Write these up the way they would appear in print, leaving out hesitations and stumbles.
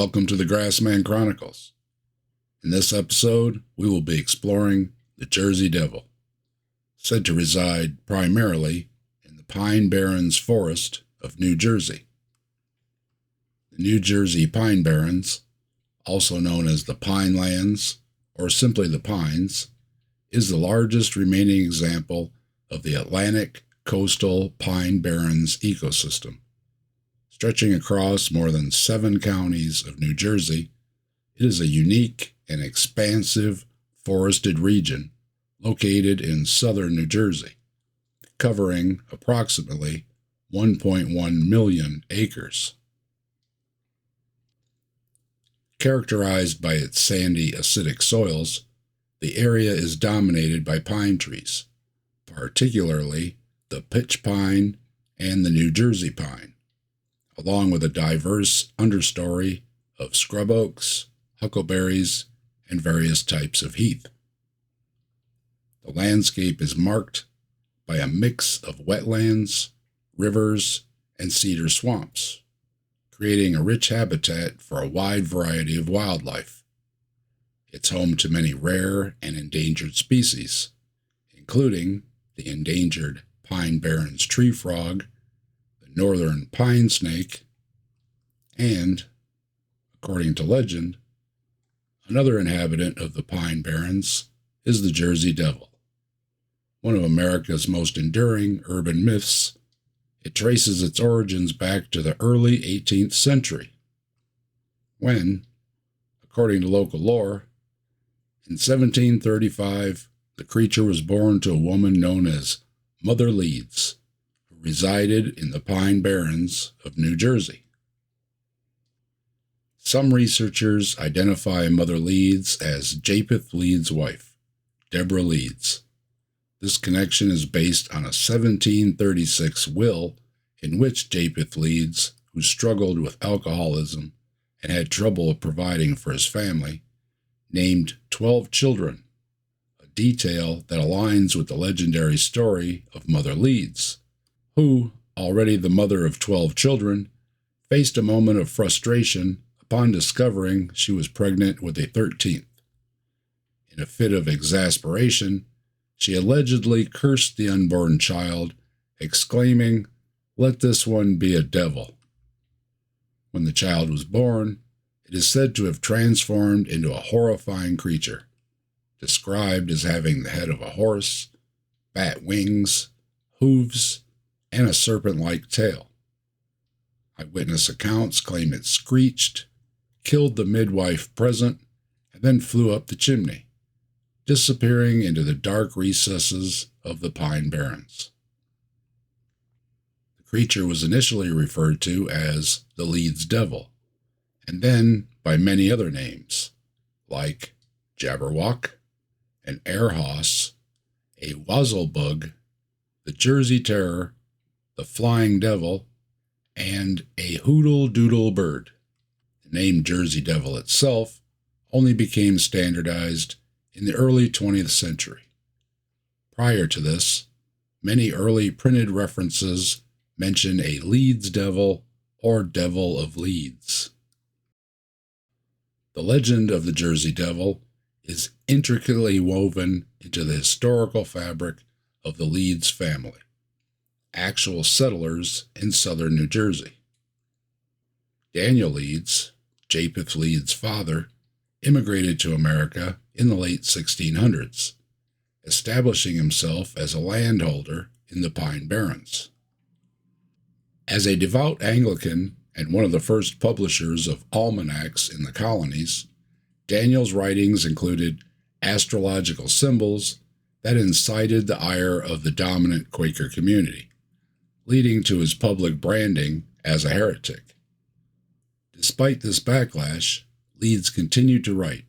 Welcome to the Grassman Chronicles. In this episode, we will be exploring the Jersey Devil, said to reside primarily in the Pine Barrens forest of New Jersey. The New Jersey Pine Barrens, also known as the Pine Lands or simply the Pines, is the largest remaining example of the Atlantic coastal Pine Barrens ecosystem. Stretching across more than 7 counties of New Jersey, it is a unique and expansive forested region located in southern New Jersey, covering approximately 1.1 million acres. Characterized by its sandy, acidic soils, the area is dominated by pine trees, particularly the pitch pine and the New Jersey pine, along with a diverse understory of scrub oaks, huckleberries, and various types of heath. The landscape is marked by a mix of wetlands, rivers, and cedar swamps, creating a rich habitat for a wide variety of wildlife. It's home to many rare and endangered species, including the endangered Pine Barrens tree frog, northern pine snake, and, according to legend, another inhabitant of the Pine Barrens is the Jersey Devil. One of America's most enduring urban myths, it traces its origins back to the early 18th century, when, according to local lore, in 1735, the creature was born to a woman known as Mother Leeds, resided in the Pine Barrens of New Jersey. Some researchers identify Mother Leeds as Japheth Leeds' wife, Deborah Leeds. This connection is based on a 1736 will in which Japheth Leeds, who struggled with alcoholism and had trouble providing for his family, named 12 children, a detail that aligns with the legendary story of Mother Leeds, who, already the mother of 12 children, faced a moment of frustration upon discovering she was pregnant with a 13th. In a fit of exasperation, she allegedly cursed the unborn child, exclaiming, "Let this one be a devil." When the child was born, it is said to have transformed into a horrifying creature, described as having the head of a horse, bat wings, hooves, and a serpent-like tail. Eyewitness accounts claim it screeched, killed the midwife present, and then flew up the chimney, disappearing into the dark recesses of the Pine Barrens. The creature was initially referred to as the Leeds Devil, and then by many other names, like Jabberwock, an air hoss, a wazzlebug, the Jersey Terror, the Flying Devil, and a hoodle-doodle bird. The name Jersey Devil itself only became standardized in the early 20th century. Prior to this, many early printed references mention a Leeds Devil or Devil of Leeds. The legend of the Jersey Devil is intricately woven into the historical fabric of the Leeds family, actual settlers in southern New Jersey. Daniel Leeds, Japheth Leeds' father, immigrated to America in the late 1600s, establishing himself as a landholder in the Pine Barrens. As a devout Anglican and one of the first publishers of almanacs in the colonies, Daniel's writings included astrological symbols that incited the ire of the dominant Quaker community, leading to his public branding as a heretic. Despite this backlash, Leeds continued to write,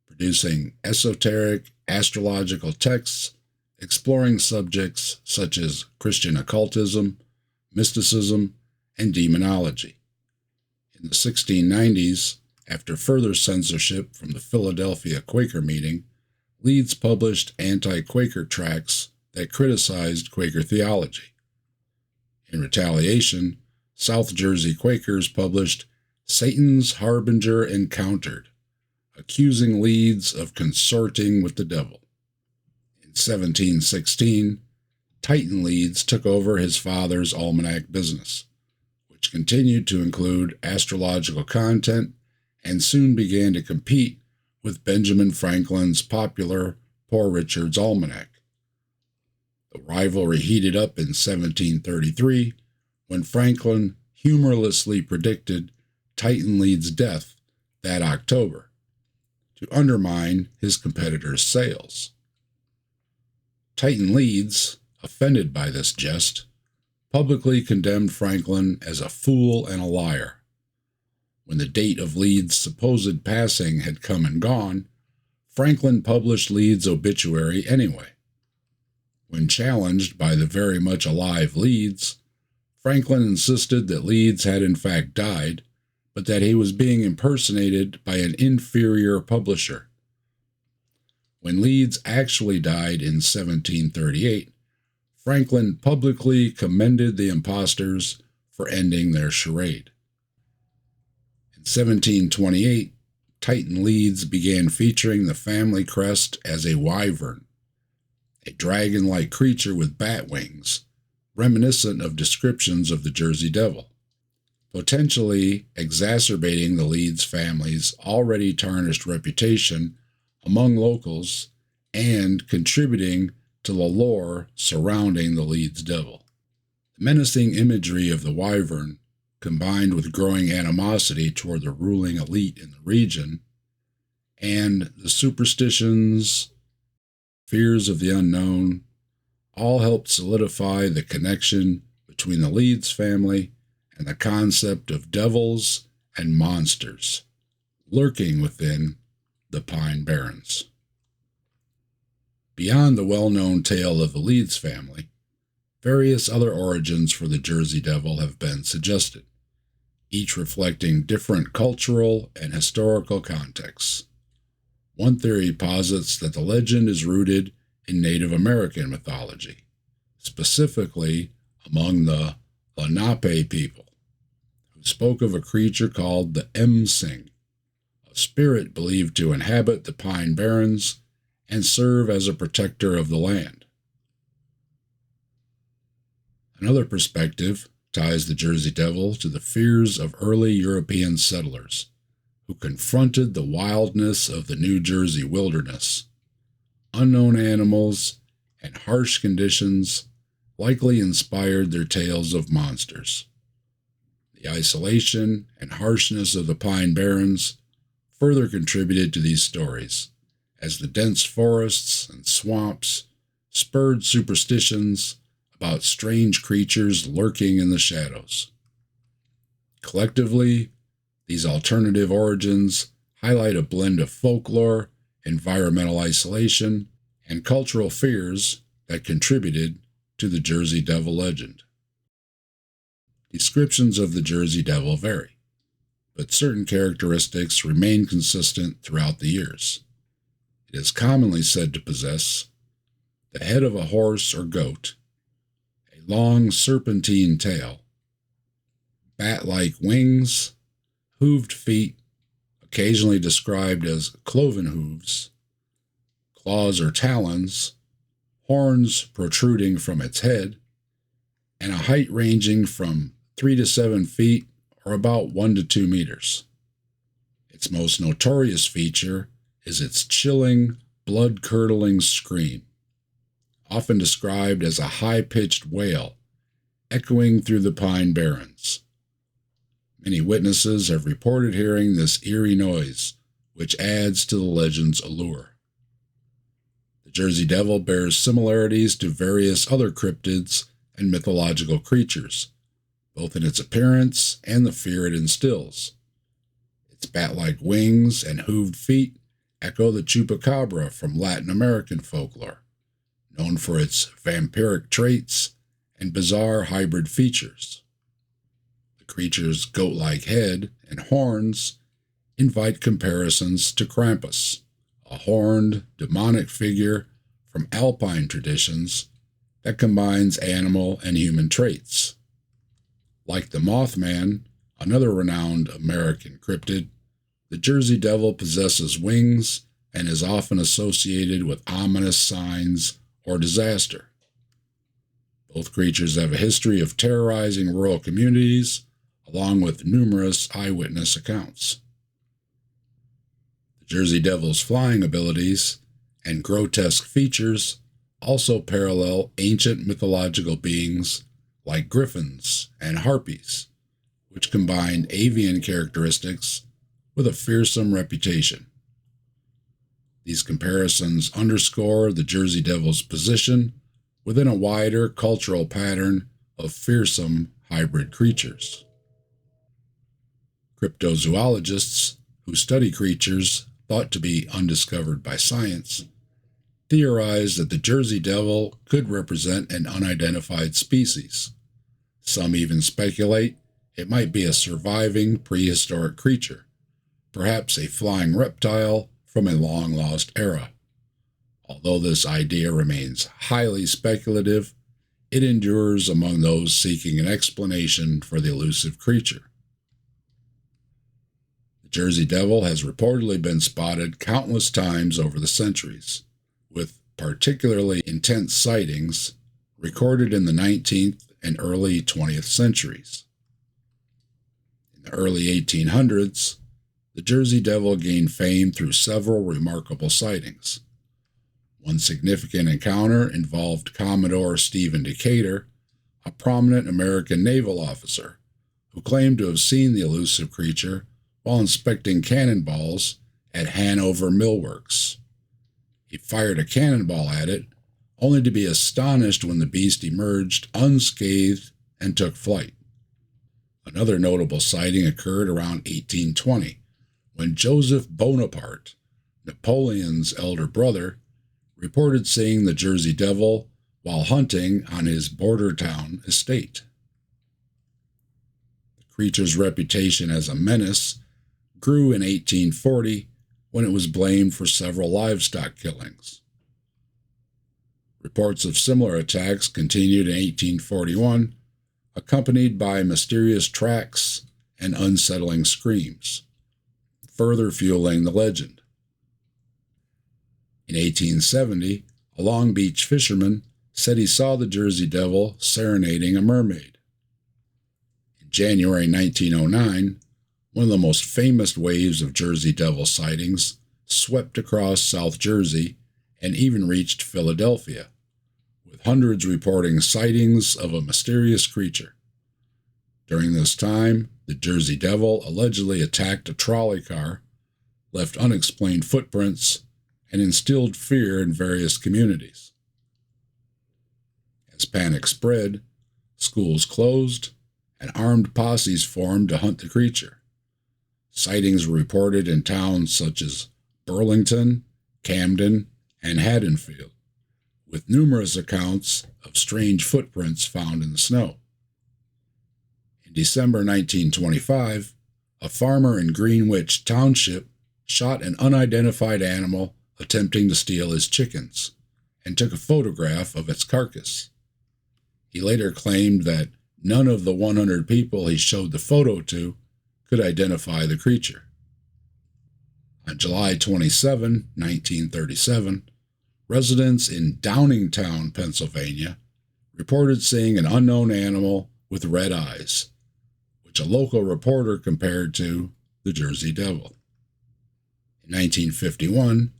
producing esoteric astrological texts exploring subjects such as Christian occultism, mysticism, and demonology. In the 1690s, after further censorship from the Philadelphia Quaker meeting, Leeds published anti-Quaker tracts that criticized Quaker theology. In retaliation, South Jersey Quakers published Satan's harbinger encountered, accusing Leeds of consorting with the devil. In 1716, Titan Leeds took over his father's almanac business, which continued to include astrological content and soon began to compete with Benjamin Franklin's popular Poor Richard's Almanac. The rivalry heated up in 1733 when Franklin humorously predicted Titan Leeds' death that October to undermine his competitor's sales. Titan Leeds, offended by this jest, publicly condemned Franklin as a fool and a liar. When the date of Leeds' supposed passing had come and gone, Franklin published Leeds' obituary anyway. When challenged by the very much alive Leeds, Franklin insisted that Leeds had in fact died, but that he was being impersonated by an inferior publisher. When Leeds actually died in 1738, Franklin publicly commended the impostors for ending their charade. In 1728, Titan Leeds began featuring the family crest as a wyvern, a dragon-like creature with bat wings, reminiscent of descriptions of the Jersey Devil, potentially exacerbating the Leeds family's already tarnished reputation among locals and contributing to the lore surrounding the Leeds Devil. The menacing imagery of the wyvern, combined with growing animosity toward the ruling elite in the region, and the superstitions, fears of the unknown, all helped solidify the connection between the Leeds family and the concept of devils and monsters lurking within the Pine Barrens. Beyond the well-known tale of the Leeds family, various other origins for the Jersey Devil have been suggested, each reflecting different cultural and historical contexts. One theory posits that the legend is rooted in Native American mythology, specifically among the Lenape people, who spoke of a creature called the Msing, a spirit believed to inhabit the Pine Barrens and serve as a protector of the land. Another perspective ties the Jersey Devil to the fears of early European settlers who confronted the wildness of the New Jersey wilderness. Unknown animals and harsh conditions likely inspired their tales of monsters. The isolation and harshness of the Pine Barrens further contributed to these stories, as the dense forests and swamps spurred superstitions about strange creatures lurking in the shadows. Collectively, these alternative origins highlight a blend of folklore, environmental isolation, and cultural fears that contributed to the Jersey Devil legend. Descriptions of the Jersey Devil vary, but certain characteristics remain consistent throughout the years. It is commonly said to possess the head of a horse or goat, a long serpentine tail, bat-like wings, hooved feet, occasionally described as cloven hooves, claws or talons, horns protruding from its head, and a height ranging from 3 to 7 feet or about 1 to 2 meters. Its most notorious feature is its chilling, blood-curdling scream, often described as a high-pitched wail echoing through the Pine Barrens. Many witnesses have reported hearing this eerie noise, which adds to the legend's allure. The Jersey Devil bears similarities to various other cryptids and mythological creatures, both in its appearance and the fear it instills. Its bat-like wings and hooved feet echo the chupacabra from Latin American folklore, known for its vampiric traits and bizarre hybrid features. The creature's goat-like head and horns invite comparisons to Krampus, a horned, demonic figure from Alpine traditions that combines animal and human traits. Like the Mothman, Another renowned American cryptid, the Jersey Devil possesses wings and is often associated with ominous signs or disaster. Both creatures have a history of terrorizing rural communities, along with numerous eyewitness accounts. The Jersey Devil's flying abilities and grotesque features also parallel ancient mythological beings like griffins and harpies, which combine avian characteristics with a fearsome reputation. These comparisons underscore the Jersey Devil's position within a wider cultural pattern of fearsome hybrid creatures. Cryptozoologists who study creatures thought to be undiscovered by science theorize that the Jersey Devil could represent an unidentified species. Some even speculate it might be a surviving prehistoric creature, perhaps a flying reptile from a long-lost era. Although this idea remains highly speculative, it endures among those seeking an explanation for the elusive creature. The Jersey Devil has reportedly been spotted countless times over the centuries, with particularly intense sightings recorded in the 19th and early 20th centuries. In the early 1800s, the Jersey Devil gained fame through several remarkable sightings. One significant encounter involved Commodore Stephen Decatur, a prominent American naval officer, who claimed to have seen the elusive creature while inspecting cannonballs at Hanover Millworks. He fired a cannonball at it, only to be astonished when the beast emerged unscathed and took flight. Another notable sighting occurred around 1820, when Joseph Bonaparte, Napoleon's elder brother, reported seeing the Jersey Devil while hunting on his border town estate. The creature's reputation as a menace grew in 1840 when it was blamed for several livestock killings. Reports of similar attacks continued in 1841, accompanied by mysterious tracks and unsettling screams, further fueling the legend. In 1870, a Long Beach fisherman said he saw the Jersey Devil serenading a mermaid. In January 1909, one of the most famous waves of Jersey Devil sightings swept across South Jersey and even reached Philadelphia, with hundreds reporting sightings of a mysterious creature. During this time, the Jersey Devil allegedly attacked a trolley car, left unexplained footprints, and instilled fear in various communities. As panic spread, schools closed, and armed posses formed to hunt the creature. Sightings were reported in towns such as Burlington, Camden, and Haddonfield, with numerous accounts of strange footprints found in the snow. In December 1925, a farmer in Greenwich Township shot an unidentified animal attempting to steal his chickens, and took a photograph of its carcass. He later claimed that none of the 100 people he showed the photo to could identify the creature. On July 27, 1937, residents in Downingtown, Pennsylvania, reported seeing an unknown animal with red eyes, which a local reporter compared to the Jersey Devil. In 1951,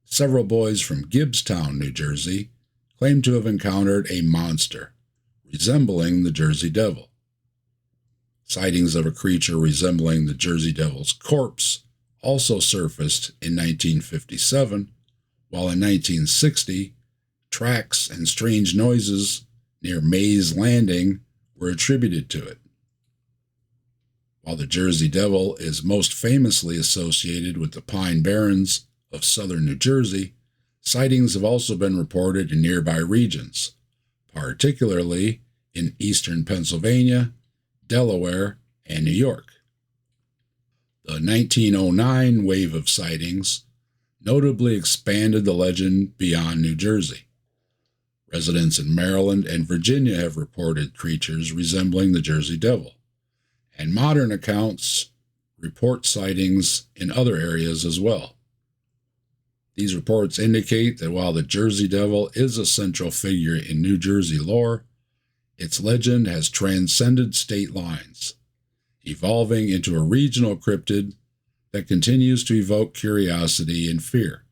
several boys from Gibbstown, New Jersey, claimed to have encountered a monster resembling the Jersey Devil. Sightings of a creature resembling the Jersey Devil's corpse also surfaced in 1957, while in 1960, tracks and strange noises near Mays Landing were attributed to it. While the Jersey Devil is most famously associated with the Pine Barrens of southern New Jersey, sightings have also been reported in nearby regions, particularly in eastern Pennsylvania, Delaware, and New York. The 1909 wave of sightings notably expanded the legend beyond New Jersey. Residents in Maryland and Virginia have reported creatures resembling the Jersey Devil, and modern accounts report sightings in other areas as well. These reports indicate that while the Jersey Devil is a central figure in New Jersey lore, its legend has transcended state lines, evolving into a regional cryptid that continues to evoke curiosity and fear.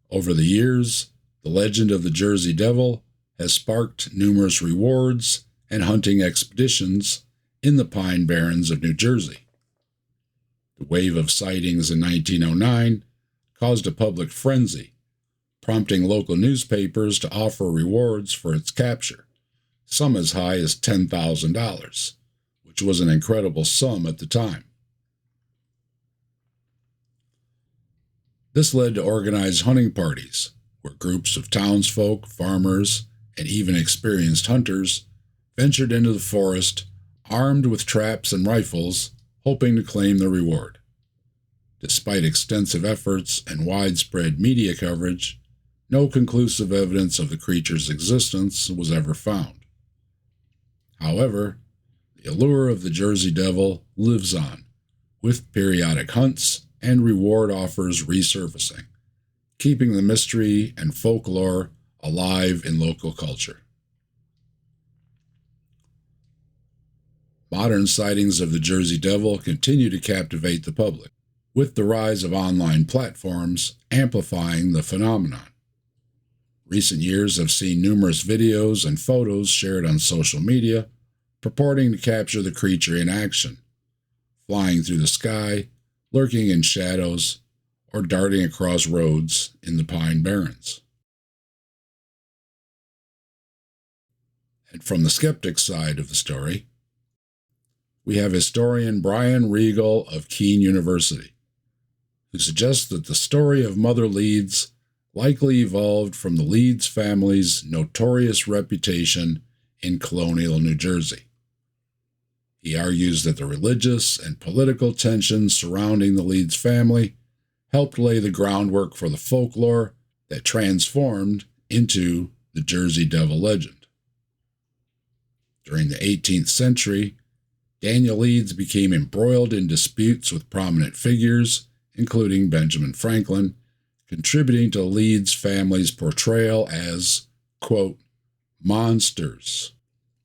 Over the years, the legend of the Jersey Devil has sparked numerous rewards and hunting expeditions in the Pine Barrens of New Jersey. The wave of sightings in 1909 caused a public frenzy, prompting local newspapers to offer rewards for its capture, some as high as $10,000, which was an incredible sum at the time. This led to organized hunting parties, where groups of townsfolk, farmers, and even experienced hunters ventured into the forest armed with traps and rifles, hoping to claim the reward. Despite extensive efforts and widespread media coverage, no conclusive evidence of the creature's existence was ever found. However, the allure of the Jersey Devil lives on, with periodic hunts and reward offers resurfacing, keeping the mystery and folklore alive in local culture. Modern sightings of the Jersey Devil continue to captivate the public, with the rise of online platforms amplifying the phenomenon. Recent years have seen numerous videos and photos shared on social media purporting to capture the creature in action, flying through the sky, lurking in shadows, or darting across roads in the Pine Barrens. And from the skeptic side of the story, we have historian Brian Regal of Keene University, who suggests that the story of Mother Leeds likely evolved from the Leeds family's notorious reputation in colonial New Jersey. He argues that the religious and political tensions surrounding the Leeds family helped lay the groundwork for the folklore that transformed into the Jersey Devil legend. During the 18th century, Daniel Leeds became embroiled in disputes with prominent figures, including Benjamin Franklin, contributing to Leeds' family's portrayal as, quote, monsters.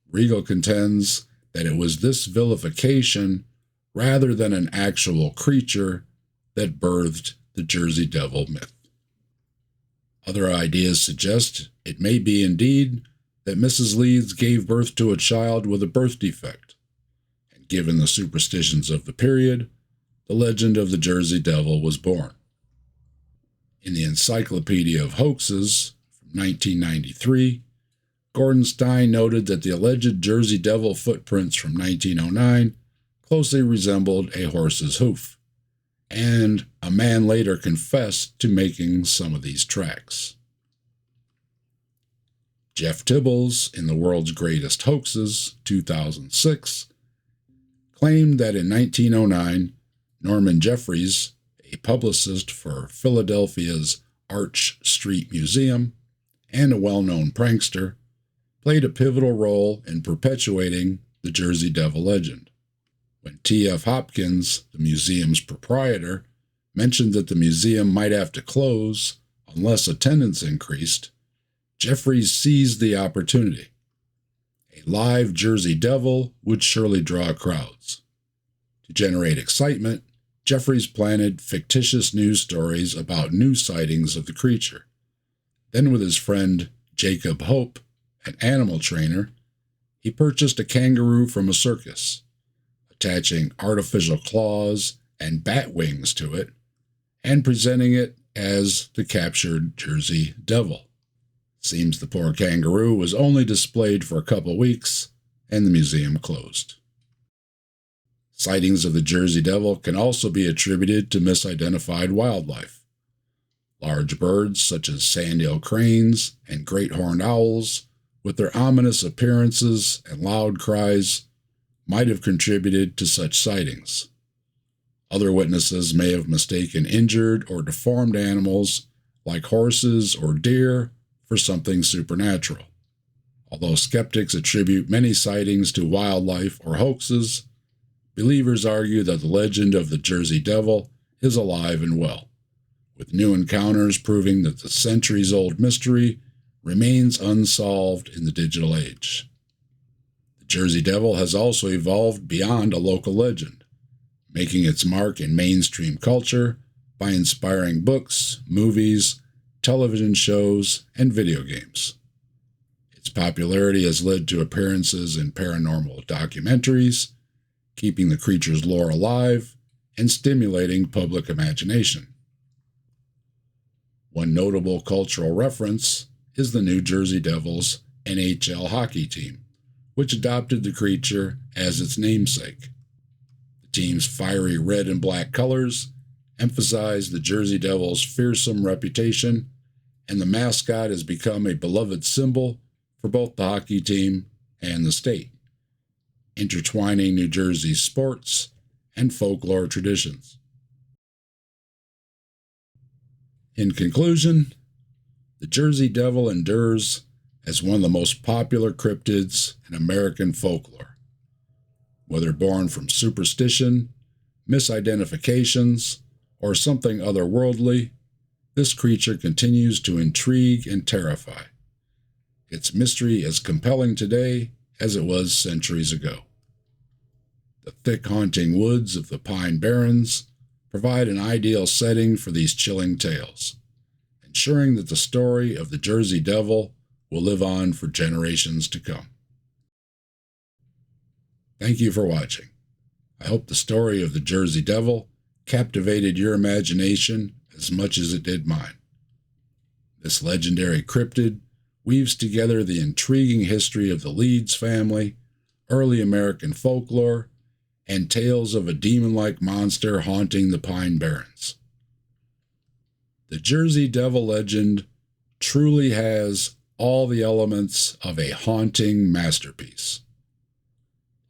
Regal contends that it was this vilification, rather than an actual creature, that birthed the Jersey Devil myth. Other ideas suggest it may be indeed that Mrs. Leeds gave birth to a child with a birth defect, and given the superstitions of the period, the legend of the Jersey Devil was born. In the Encyclopedia of Hoaxes from 1993, Gordon Stein noted that the alleged Jersey Devil footprints from 1909 closely resembled a horse's hoof, and a man later confessed to making some of these tracks. Jeff Tibbles, in The World's Greatest Hoaxes, 2006, claimed that in 1909, Norman Jeffries, a publicist for Philadelphia's Arch Street Museum and a well-known prankster, played a pivotal role in perpetuating the Jersey Devil legend. When T.F. Hopkins, the museum's proprietor, mentioned that the museum might have to close unless attendance increased, Jeffries seized the opportunity. A live Jersey Devil would surely draw crowds. To generate excitement, Jeffries planted fictitious news stories about new sightings of the creature. Then, with his friend Jacob Hope, an animal trainer, he purchased a kangaroo from a circus, attaching artificial claws and bat wings to it, and presenting it as the captured Jersey Devil. Seems the poor kangaroo was only displayed for a couple weeks, and the museum closed. Sightings of the Jersey Devil can also be attributed to misidentified wildlife. Large birds such as sandhill cranes and great horned owls, with their ominous appearances and loud cries, might have contributed to such sightings. Other witnesses may have mistaken injured or deformed animals, like horses or deer, for something supernatural. Although skeptics attribute many sightings to wildlife or hoaxes, believers argue that the legend of the Jersey Devil is alive and well, with new encounters proving that the centuries-old mystery remains unsolved in the digital age. The Jersey Devil has also evolved beyond a local legend, making its mark in mainstream culture by inspiring books, movies, television shows, and video games. Its popularity has led to appearances in paranormal documentaries, keeping the creature's lore alive and stimulating public imagination. One notable cultural reference is the New Jersey Devils NHL hockey team, which adopted the creature as its namesake. The team's fiery red and black colors emphasize the Jersey Devils' fearsome reputation, and the mascot has become a beloved symbol for both the hockey team and the state, intertwining New Jersey's sports and folklore traditions. In conclusion, the Jersey Devil endures as one of the most popular cryptids in American folklore. Whether born from superstition, misidentifications, or something otherworldly, this creature continues to intrigue and terrify. Its mystery is compelling today as it was centuries ago. The thick, haunting woods of the Pine Barrens provide an ideal setting for these chilling tales, ensuring that the story of the Jersey Devil will live on for generations to come. Thank you for watching. I hope the story of the Jersey Devil captivated your imagination as much as it did mine. This legendary cryptid weaves together the intriguing history of the Leeds family, early American folklore, and tales of a demon-like monster haunting the Pine Barrens. The Jersey Devil legend truly has all the elements of a haunting masterpiece,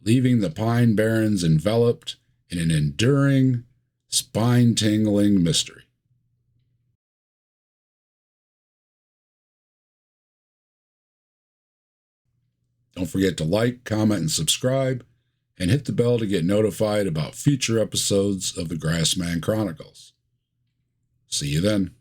leaving the Pine Barrens enveloped in an enduring, spine-tingling mystery. Don't forget to like, comment, and subscribe, and hit the bell to get notified about future episodes of the Grassman Chronicles. See you then.